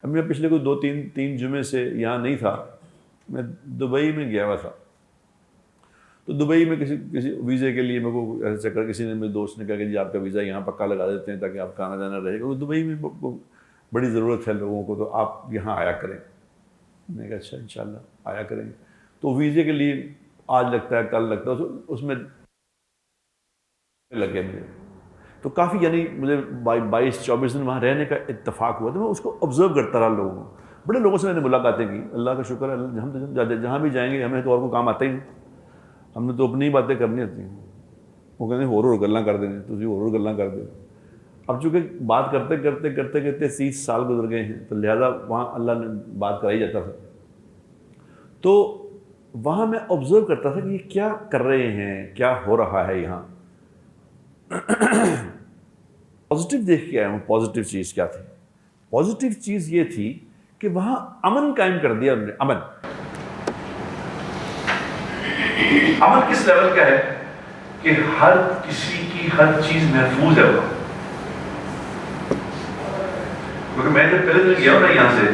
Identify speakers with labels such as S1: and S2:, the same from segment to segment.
S1: اب میں پچھلے کوئی 2-3 جمعے سے یہاں نہیں تھا، میں دبئی میں گیا ہوا تھا. تو دبئی میں کسی ویزے کے لیے میرے کو ایسا چکر، کسی نے میرے دوست نے کہا کہ جی آپ کا ویزا یہاں پکا لگا دیتے ہیں تاکہ آپ کا آنا جانا رہے گا. دبئی میں بڑی ضرورت ہے لوگوں کو، تو آپ یہاں آیا کریں. میں نے کہا اچھا انشاءاللہ آیا کریں گے. تو ویزے کے لیے آج لگتا ہے کل لگتا ہے، اس میں لگ گیا مجھے. تو کافی یعنی مجھے 22-24 دن وہاں رہنے کا اتفاق ہوا. تو میں اس کو آبزرو کرتا رہا لوگوں کو. بڑے لوگوں سے میں نے ملاقاتیں کی. اللہ کا شکر ہے، ہم تو جہاں بھی جائیں گے ہمیں تو اور کو کام آتا ہی نہیں، ہم نے تو اپنی ہی باتیں کرنی ہوتی ہیں. وہ کہتے ہیں اور گلاں کر دیں، تو اور گلاں کر دیں. اب چونکہ بات کرتے کرتے 30 سال گزر گئے ہیں، تو لہٰذا وہاں اللہ نے بات کرائی جاتا تھا. تو وہاں میں آبزرو کرتا تھا کہ یہ کیا کر رہے ہیں، کیا ہو رہا ہے یہاں. پازیٹیو دیکھ کے آیا ہوں. پازیٹیو چیز کیا تھی؟ پازیٹیو چیز یہ تھی کہ وہاں امن قائم کر دیا انہوں نے. امن کس لیول کا ہے کہ ہر کسی کی ہر چیز محفوظ ہے وہاں. کیونکہ میں جب پہلے دن گیا ہوں نا یہاں سے،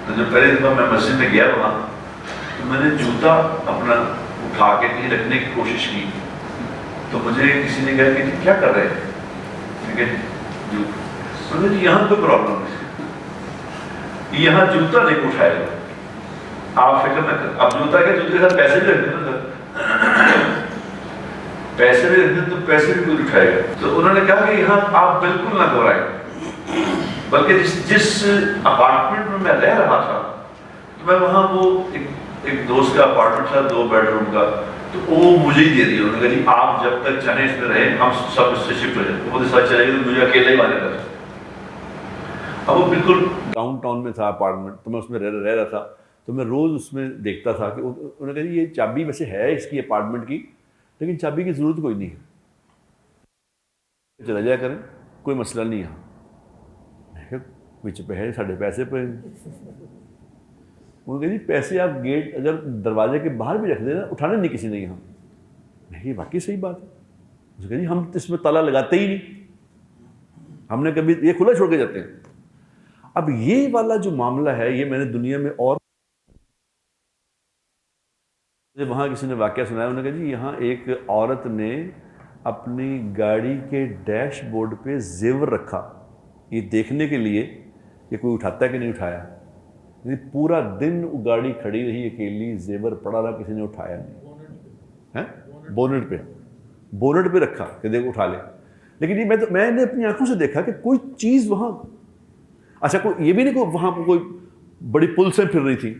S1: تو جب پہلے دفعہ میں مسجد میں گیا وہاں، تو میں نے جوتا اپنا اٹھا کے کہیں رکھنے کی کوشش کی. تو مجھے کسی نے کہا کہ کیا کر رہے ہیں؟ میں نے کہا یہاں کوئی پرابلم نہیں، یہاں جوتا نہیں اٹھائے گا، آپ فکر نہ کریں. اب جوتا کیا، جوتے کے ساتھ پیسے بھی رکھتے نا، پیسے بھی رکھتے تو پیسے بھی کوئی اٹھائے گا. تو انہوں نے کہا کہ یہاں آپ بالکل نہ گھبرائیں، بلکہ جس اپارٹمنٹ میں میں رہ رہا تھا، تو میں وہاں وہ ایک دوست کا اپارٹمنٹ تھا 2 بیڈ روم کا، تو وہ مجھے ہی دے دیا. انہوں نے کہا جی آپ جب تک چاہیں اس میں رہیں، ہم سب اس سے شفٹ ہو جائیں. وہ ساتھ چلے گئے تو مجھے اکیلا ہی مانے گا. اب وہ بالکل ڈاؤن ٹاؤن میں تھا اپارٹمنٹ، تو میں اس میں رہ رہا تھا. تو میں روز اس میں دیکھتا تھا کہ انہوں نے کہا جی یہ چابی ویسے ہے اس کی اپارٹمنٹ کی، لیکن چابی کی ضرورت کوئی نہیں ہے، چلا جایا کریں، کوئی مسئلہ نہیں ہے. میں کہا کچھ پہ ہے، ساڑھے پیسے پہ. انہوں نے کہا جی پیسے آپ گیٹ اگر دروازے کے باہر بھی رکھ دیں نا، اٹھانے نہیں کسی نے یہاں. میں کہا یہ واقعی صحیح بات ہے. اس نے کہا جی ہم اس میں تالا لگاتے ہی نہیں، ہم نے کبھی یہ کھلا چھوڑ کے جاتے ہیں. اب یہ والا جو معاملہ ہے، یہ میں نے دنیا میں اور وہاں کسی نے واقعہ سنایا. انہوں نے کہا جی یہاں ایک عورت نے اپنی گاڑی کے ڈیش بورڈ پہ زیور رکھا، یہ دیکھنے کے لیے کہ کوئی اٹھاتا ہے کہ نہیں اٹھایا. پورا دن وہ گاڑی کھڑی رہی اکیلی، زیور پڑا رہا، کسی نے اٹھایا نہیں. بونٹ پہ رکھا کہ دیکھو اٹھا لے. لیکن یہ میں نے اپنی آنکھوں سے دیکھا کہ کوئی چیز وہاں، اچھا کوئی یہ بھی نہیں کہ وہاں کوئی بڑی پلسیں پھر رہی تھی.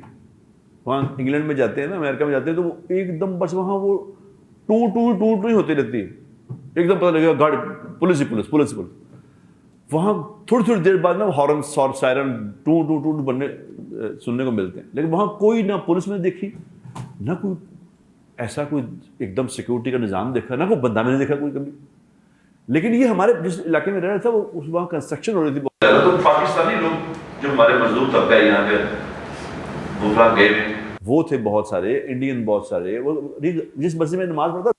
S1: وہاں انگلینڈ میں جاتے ہیں نا، امریکہ میں جاتے ہیں، تو وہ ایک دم بس وہاں وہ ٹو ہی ہوتی رہتی ہے. ایک دم پتہ لگے گا گاڑی پولیس ہی پولیس. وہاں تھوڑی دیر بعد نا ہارن اور سائرن ٹو بننے سننے کو ملتے ہیں. لیکن وہاں کوئی نہ پولیس میں دیکھی، نہ کوئی ایسا کوئی ایک دم سیکورٹی کا نظام دیکھا، نہ کوئی بندہ میں نے دیکھا کوئی کبھی. لیکن یہ ہمارے جس علاقے میں رہ رہا تھا، وہ اس وہاں کنسٹرکشن ہو رہی تھی. تو پاکستانی لوگ جو ہمارے مزدور طبقہ ہے یہاں کے، وہ گئے ہوئے وہ تھے بہت سارے، انڈین بہت سارے. وہ جس مسجد میں نماز پڑھتا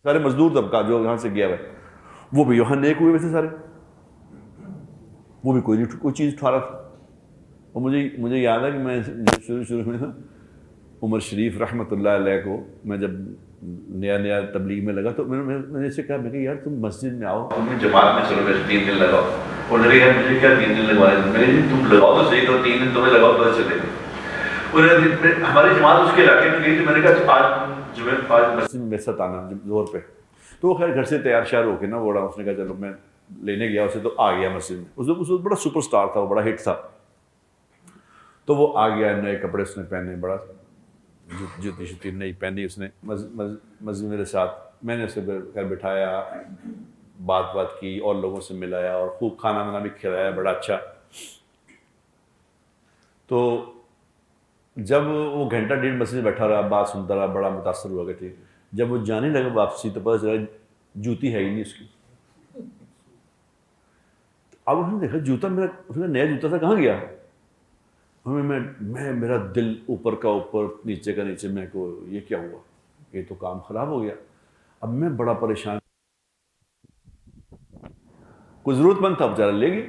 S1: سارے مزدور طبقہ جو یہاں سے گیا ہوا ہے، وہ بھی یہاں نیک ہوئے ویسے سارے. وہ بھی کوئی چیز اٹھا رہا تھا. اور مجھے یاد ہے کہ میں شروع میں عمر شریف رحمۃ اللہ علیہ کو، میں جب نیا تبلیغ میں لگا تو میں نے اسے کہا، میں کہ یار تم مسجد میں آؤ، تم جماعت میں چلو، میں 3 دن لگاؤ. اور نے کہا مجھے کیا 3 دن لگوانے، میں نے تم لگاؤ تو صحیح، تو 3 دن تمہیں لگاؤ پتہ چلے گا. ہماری جماعت اس کے علاقے میں گئی، تو میں نے کہا آج مسجد میں میرے ساتھ آنا زور پہ. تو وہ خیر گھر سے تیار شیار ہو کے نا وہ اس نے کہا چلو. میں لینے گیا اسے، تو آ گیا مسجد میں. اس وقت بڑا سپر سٹار تھا، وہ بڑا ہٹ تھا. تو وہ آ گیا، نئے کپڑے اس نے پہنے، بڑا جوتی شتی نئی پہنی اس نے، مسجد میرے ساتھ. میں نے اسے گھر بٹھایا، بات کی، اور لوگوں سے ملایا، اور خوب کھانا وانا بھی کھلایا بڑا اچھا. تو جب وہ گھنٹہ ڈیڑھ مسجد میں بیٹھا رہا، بات سنتا رہا، بڑا متاثر ہوا کہ ٹھیک. جب وہ جانے لگا واپسی، تو پتہ چلا جوتی ہے ہی نہیں اس کی. اب اس نے دیکھا جوتا میرا، اس نے نیا جوتا تھا، کہاں گیا؟ میں میرا دل اوپر کا اوپر نیچے کا نیچے. میں کو یہ کیا ہوا، یہ تو کام خراب ہو گیا. اب میں بڑا پریشان. کوئی ضرورت مند تھا بیچارہ، لے گئی.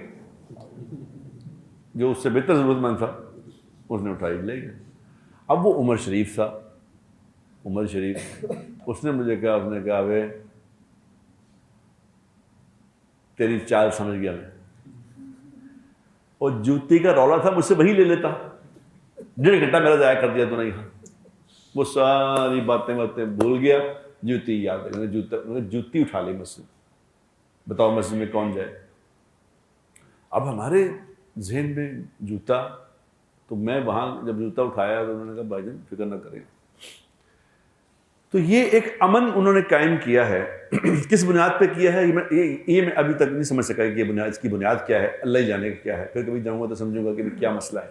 S1: جو اس سے بہتر ضرورت مند تھا اس نے اٹھائی لے گیا. اب وہ عمر شریف تھا. عمر شریف اس نے مجھے کہا, اس نے کہا وے تیری چال سمجھ گیا میں, اور جوتی کا رولا تھا مجھ سے وہی لے لیتا. 1.5 گھنٹہ میرا ضائع کر دیا تو نہیں. وہ ساری باتیں بھول گیا, جوتی یاد ہے. جوتی اٹھا لی مسجد. بتاؤ مسجد میں کون جائے. اب ہمارے ذہن میں جوتا, تو میں وہاں جب جوتا اٹھایا تو انہوں نے کہا بھائی جان فکر نہ کریں. تو یہ ایک امن انہوں نے قائم کیا ہے. کس بنیاد پہ کیا ہے یہ میں ابھی تک نہیں سمجھ سکا کہ یہ بنیاد, اس کی بنیاد کیا ہے, اللہ ہی جانے کیا ہے. پھر کبھی جاؤں گا تو سمجھوں گا کہ کیا مسئلہ ہے.